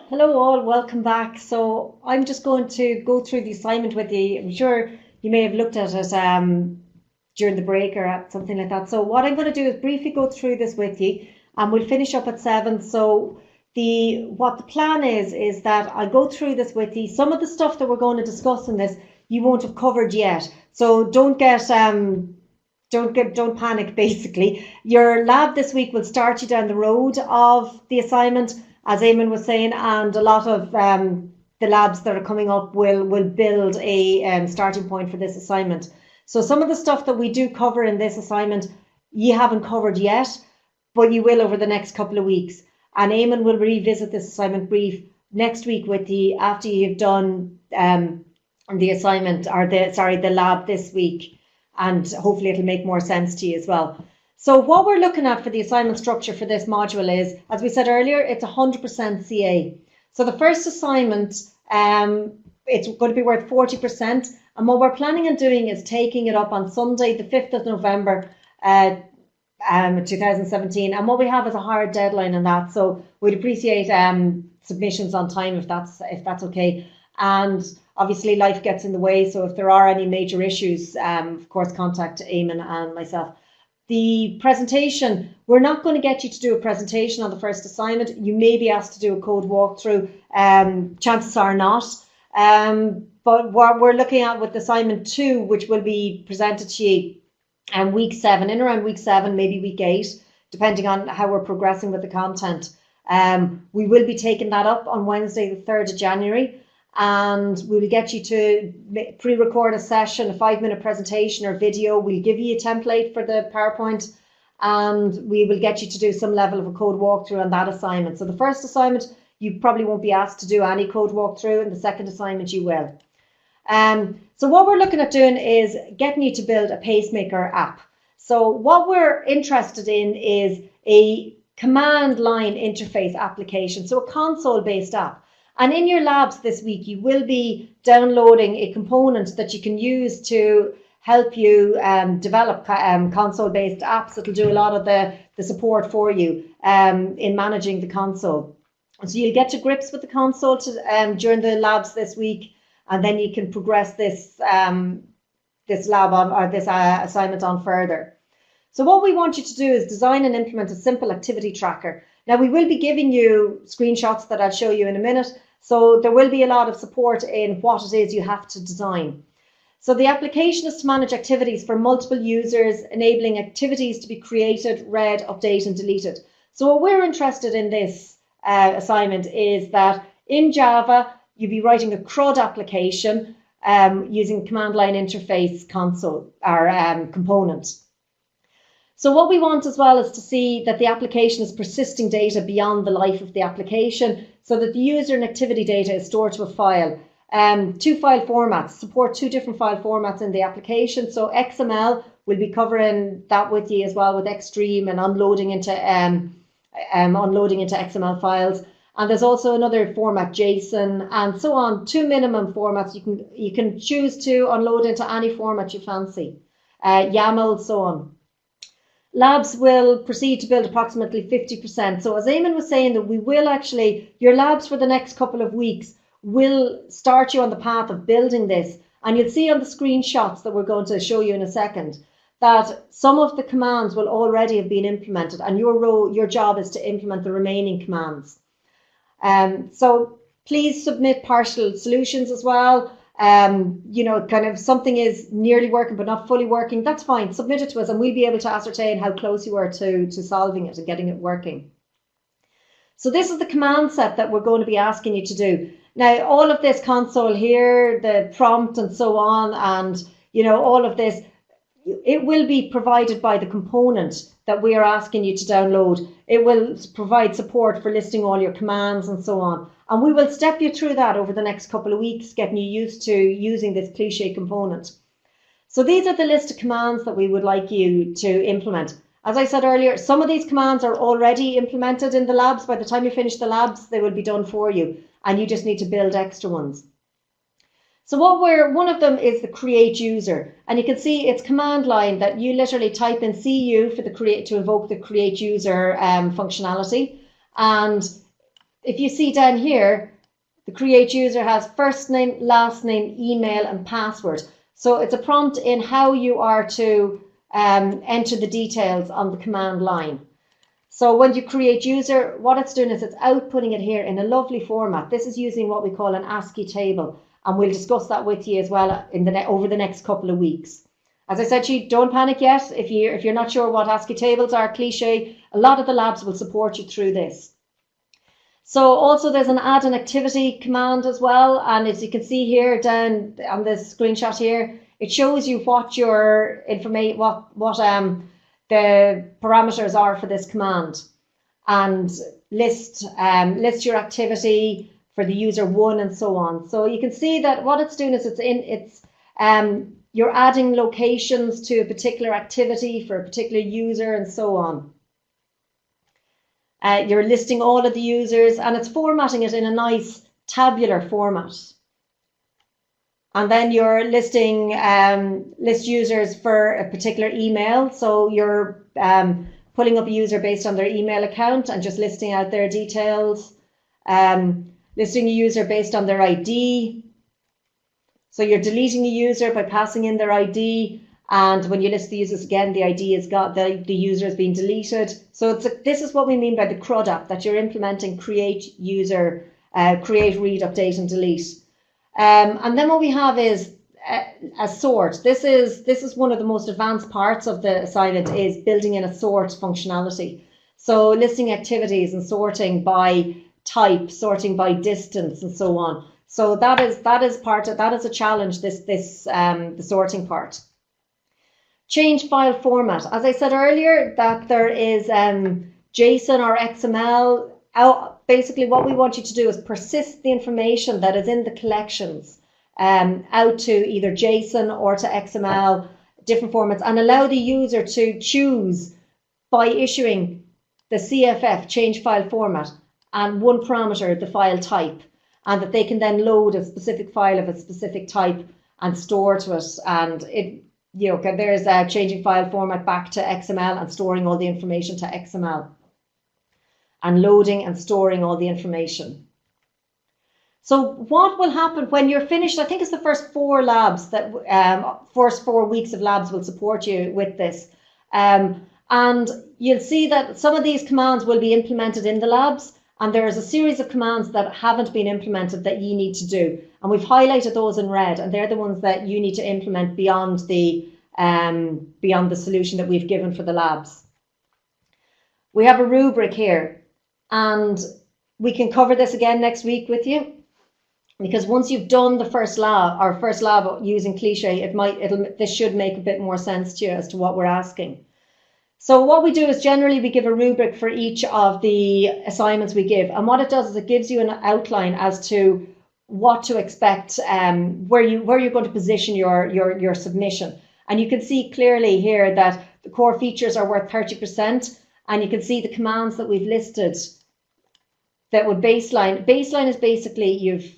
Hello all, welcome back. So I'm just going to go through the assignment with you. I'm sure you may have looked at it during the break or something like that. So what I'm going to do is briefly go through this with you, and we'll finish up at 7. So what the plan is that I'll go through this with you. Some of the stuff that we're going to discuss in this you won't have covered yet. So don't panic. Basically, your lab this week will start you down the road of the assignment, as Eamon was saying, and a lot of the labs that are coming up will build a starting point for this assignment. So some of the stuff that we do cover in this assignment you haven't covered yet, but you will over the next couple of weeks. And Eamon will revisit this assignment brief next week with you after you've done the assignment, or the lab this week, and hopefully it'll make more sense to you as well. So what we're looking at for the assignment structure for this module is, as we said earlier, it's 100% CA. So the first assignment, it's going to be worth 40%. And what we're planning on doing is taking it up on Sunday, the 5th of November, 2017. And what we have is a hard deadline on that. So we'd appreciate submissions on time if that's okay. And obviously life gets in the way. So if there are any major issues, of course, contact Eamon and myself. The presentation, we're not going to get you to do a presentation on the first assignment. You may be asked to do a code walkthrough. Chances are not. But what we're looking at with assignment 2, which will be presented to you week 7, in around week 7, maybe week 8, depending on how we're progressing with the content. We will be taking that up on Wednesday, the 3rd of January. And we will get you to pre-record a session, a 5-minute presentation or video. We'll give you a template for the PowerPoint, and we will get you to do some level of a code walkthrough on that assignment. So the first assignment, you probably won't be asked to do any code walkthrough, and the second assignment you will. So what we're looking at doing is getting you to build a pacemaker app. So what we're interested in is a command line interface application, so a console-based app. And in your labs this week, you will be downloading a component that you can use to help you develop console-based apps. It'll do a lot of the support for you in managing the console. So you'll get to grips with the console during the labs this week, and then you can progress this lab on, or this assignment on further. So what we want you to do is design and implement a simple activity tracker. Now, we will be giving you screenshots that I'll show you in a minute. So there will be a lot of support in what it is you have to design. So the application is to manage activities for multiple users, enabling activities to be created, read, updated, and deleted. So what we're interested in this assignment is that in Java, you'll be writing a CRUD application using command line interface console or component. So what we want as well is to see that the application is persisting data beyond the life of the application, so that the user and activity data is stored to a file. 2 file formats, support 2 different file formats in the application. So XML, we'll be covering that with you as well, with Xstream and unloading into XML files. And there's also another format, JSON, and so on. 2 minimum formats. You can choose to unload into any format you fancy. YAML, so on. Labs will proceed to build approximately 50%. So as Eamon was saying, that we will actually, your labs for the next couple of weeks will start you on the path of building this. And you'll see on the screenshots that we're going to show you in a second that some of the commands will already have been implemented, and your job is to implement the remaining commands. So please submit partial solutions as well. Kind of something is nearly working but not fully working, that's fine. Submit it to us and we'll be able to ascertain how close you are to solving it and getting it working. So this is the command set that we're going to be asking you to do. Now, all of this console here, the prompt and so on, and all of this, it will be provided by the component that we are asking you to download. It will provide support for listing all your commands and so on. And we will step you through that over the next couple of weeks, getting you used to using this cliche component. So these are the list of commands that we would like you to implement. As I said earlier, some of these commands are already implemented in the labs. By the time you finish the labs, they will be done for you, and you just need to build extra ones. So one of them is the create user, and you can see it's command line that you literally type in CU for the to invoke the create user functionality, and if you see down here, the create user has first name, last name, email, and password. So it's a prompt in how you are to enter the details on the command line. So when you create user, what it's doing is it's outputting it here in a lovely format. This is using what we call an ASCII table, and we'll discuss that with you as well over the next couple of weeks. As I said to you, don't panic yet. If you're not sure what ASCII tables are, cliche, a lot of the labs will support you through this. So also there's an add an activity command as well, and as you can see here down on this screenshot here, it shows you what your information, what the parameters are for this command, and list your activity for the user 1 and so on. So you can see that what it's doing is you're adding locations to a particular activity for a particular user and so on. You're listing all of the users, and it's formatting it in a nice tabular format. And then you're listing list users for a particular email. So you're pulling up a user based on their email account and just listing out their details. Listing a user based on their ID. So you're deleting a user by passing in their ID. And when you list the users again, the ID has got the user has been deleted. So this is what we mean by the CRUD app, that you're implementing create user, create, read, update, and delete. And then what we have is a sort. This is one of the most advanced parts of the assignment, is building in a sort functionality. So listing activities and sorting by type, sorting by distance, and so on. So that is a challenge. The sorting part. Change file format. As I said earlier, that there is JSON or XML. Basically, what we want you to do is persist the information that is in the collections out to either JSON or to XML, different formats, and allow the user to choose by issuing the CFF, change file format, and one parameter, the file type, and that they can then load a specific file of a specific type and store to it. And there's a changing file format back to XML and storing all the information to XML, and loading and storing all the information. So what will happen when you're finished? I think it's the first 4 labs that first 4 weeks of labs will support you with this. And you'll see that some of these commands will be implemented in the labs, and there is a series of commands that haven't been implemented that you need to do. And we've highlighted those in red, and they're the ones that you need to implement beyond the solution that we've given for the labs. We have a rubric here, and we can cover this again next week with you, because once you've done the first lab using cliche, this should make a bit more sense to you as to what we're asking. So what we do is generally we give a rubric for each of the assignments we give, and what it does is it gives you an outline as to what to expect, where you're going to position your submission. And you can see clearly here that the core features are worth 30%, and you can see the commands that we've listed that would baseline. Baseline is basically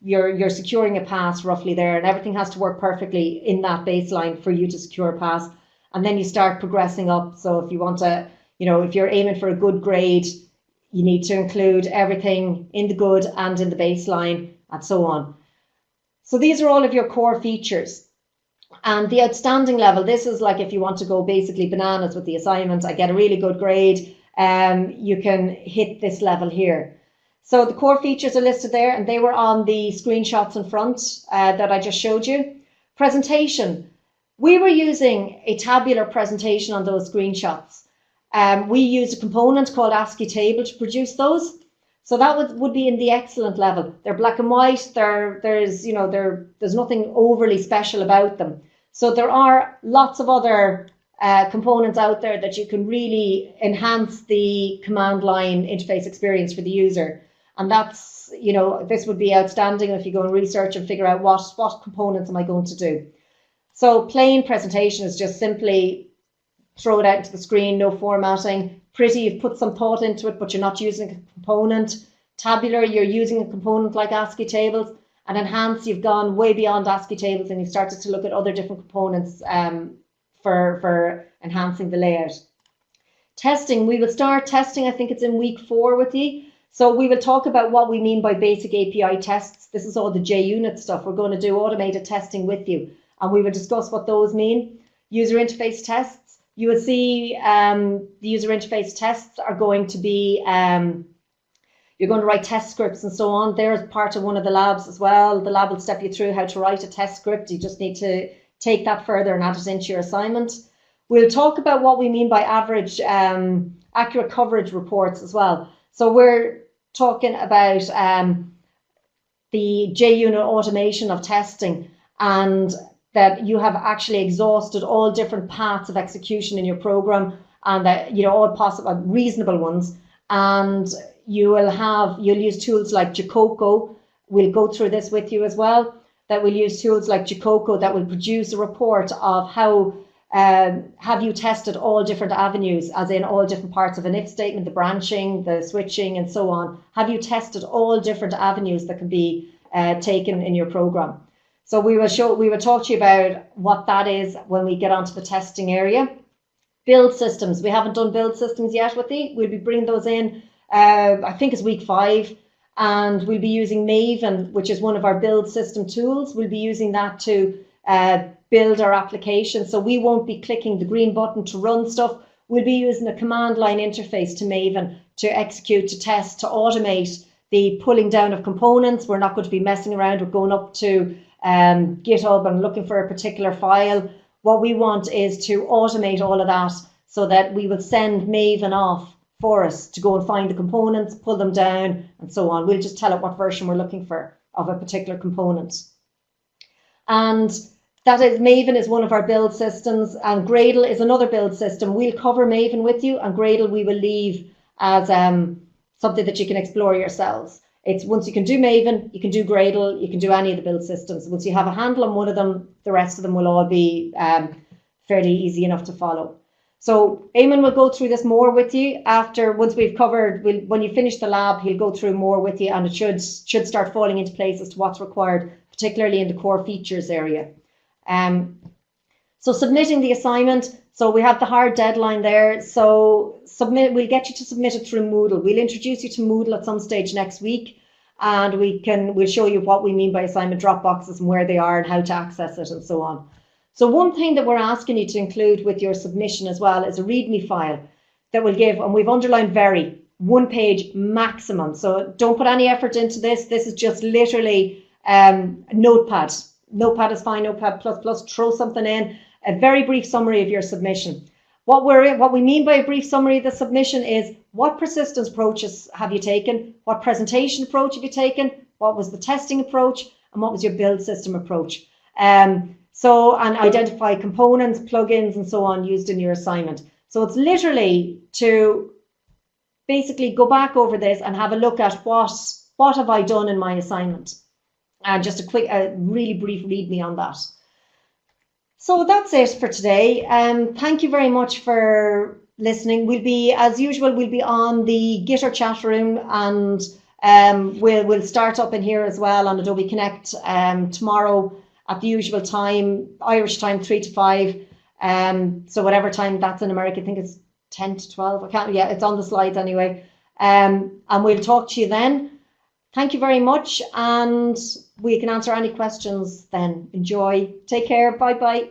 you're securing a pass roughly there, and everything has to work perfectly in that baseline for you to secure a pass. And then you start progressing up. So if you want to, if you're aiming for a good grade, you need to include everything in the good and in the baseline and so on. So these are all of your core features. And the outstanding level, this is like if you want to go basically bananas with the assignment, I get a really good grade, you can hit this level here. So the core features are listed there, and they were on the screenshots in front that I just showed you. Presentation. We were using a tabular presentation on those screenshots. We used a component called ASCII table to produce those. So that would be in the excellent level. They're black and white. There's nothing overly special about them. So there are lots of other components out there that you can really enhance the command line interface experience for the user. And that's, this would be outstanding if you go and research and figure out what components am I going to do. So plain presentation is just simply throw it out into the screen, no formatting. Pretty, you've put some thought into it, but you're not using a component. Tabular, you're using a component like ASCII tables. And enhance, you've gone way beyond ASCII tables and you've started to look at other different components for enhancing the layout. Testing, we will start testing, I think it's in week 4 with you. So we will talk about what we mean by basic API tests. This is all the JUnit stuff. We're going to do automated testing with you, and we will discuss what those mean. User interface tests. You will see the user interface tests are going to be, you're going to write test scripts and so on. There's part of one of the labs as well. The lab will step you through how to write a test script. You just need to take that further and add it into your assignment. We'll talk about what we mean by average accurate coverage reports as well. So we're talking about the JUnit automation of testing, and that you have actually exhausted all different paths of execution in your program, and that, you know, all possible reasonable ones. And you'll use tools like Jacoco. We'll go through this with you as well. That we'll use tools like Jacoco that will produce a report of how have you tested all different avenues, as in all different parts of an if statement, the branching, the switching, and so on. Have you tested all different avenues that can be taken in your program? So we will talk to you about what that is when we get onto the testing area. Build systems. We haven't done build systems yet with you. We'll be bringing those in, I think it's week 5. And we'll be using Maven, which is one of our build system tools. We'll be using that to build our application. So we won't be clicking the green button to run stuff. We'll be using a command line interface to Maven to execute, to test, to automate the pulling down of components. We're not going to be messing around with going up to GitHub and looking for a particular file. What we want is to automate all of that so that we will send Maven off for us to go and find the components, pull them down, and so on. We'll just tell it what version we're looking for of a particular component. And that is, Maven is one of our build systems, and Gradle is another build system. We'll cover Maven with you, and Gradle we will leave as something that you can explore yourselves. It's once you can do Maven, you can do Gradle, you can do any of the build systems. Once you have a handle on one of them, the rest of them will all be fairly easy enough to follow. So Eamon will go through this more with you once we've covered, when you finish the lab, he'll go through more with you, and it should start falling into place as to what's required, particularly in the core features area. So submitting the assignment, so we have the hard deadline there. So we'll get you to submit it through Moodle. We'll introduce you to Moodle at some stage next week, and we'll show you what we mean by assignment drop boxes and where they are and how to access it and so on. So one thing that we're asking you to include with your submission as well is a README file that will give, and we've underlined very, 1 page maximum. So don't put any effort into this. This is just literally Notepad. Notepad is fine, Notepad++, throw something in, a very brief summary of your submission. What we mean by a brief summary of the submission is what persistence approaches have you taken, what presentation approach have you taken, what was the testing approach, and what was your build system approach. And identify components, plugins, and so on used in your assignment. So it's literally to basically go back over this and have a look at what have I done in my assignment. And just a really brief README on that. So that's it for today. Thank you very much for listening. We'll be, as usual, we'll be on the Gitter chat room, and we'll start up in here as well on Adobe Connect tomorrow at the usual time, Irish time, 3 to 5. So whatever time that's in America, I think it's 10 to 12. It's on the slides anyway. And we'll talk to you then. Thank you very much, and we can answer any questions then. Enjoy. Take care. Bye-bye.